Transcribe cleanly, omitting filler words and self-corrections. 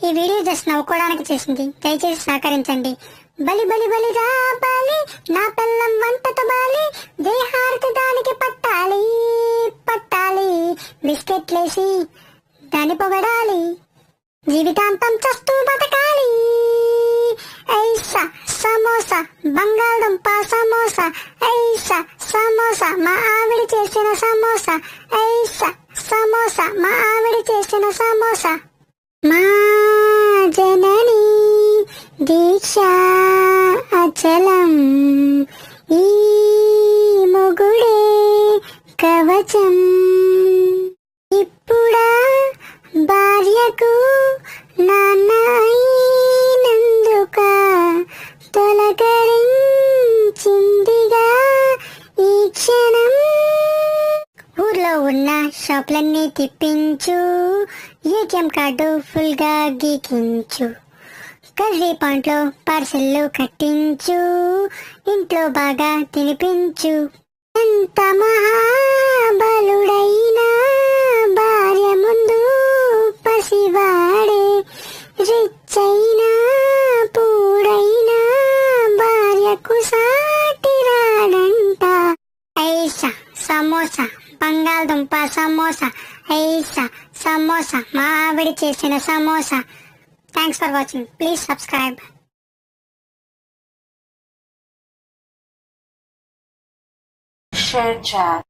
ఈ video just నవ్వుకోవడానికి చేసింది, దయచేసి సహకరించండి. బలి బలి బలి రా బాలి, నా పిల్లం వంటతో బాలి, దేహార్తి దానికి పట్టాలి పట్టాలి, బిస్కెట్లేసి దాన్ని పొగడాలి, జీవితాంతం చస్తూ బతకాలి. ఐసా సమోసా, బంగాళదుంప సమోసా, ఐసా సమోసా, మా ఆవిడ చేసిన సమోసా, ఐసా సమోసా, మా ఆవిడ చేసిన సమోసా. మా జనని దీక్ష అచలం, ఈ మొగుడే కవచం. ఇప్పుడా భార్యకు నాన్న అయినందుక తొలకరించిందిగా ఈ క్షణం. ఊర్లో ఉన్న షాపులన్నీ తిప్పించు, ఏటీఎం కార్డు ఫుల్ గా గీకించు, కర్రీ పాయింట్లో పార్సెల్లు కట్టించు, ఇంట్లో బాగా తినిపించు. ఎంత మహాబలుడైనా భార్య ముందు పసివాడే, రిచ్ అయినా పూడైనా భార్యకు సాటి రాడంట. ఐసా సమోసా, బంగాళదుంప సమోసా, ఐసా సమోసా, మా ఆవిడ చేసిన samosa. Thanks for watching. Please subscribe. Share chat.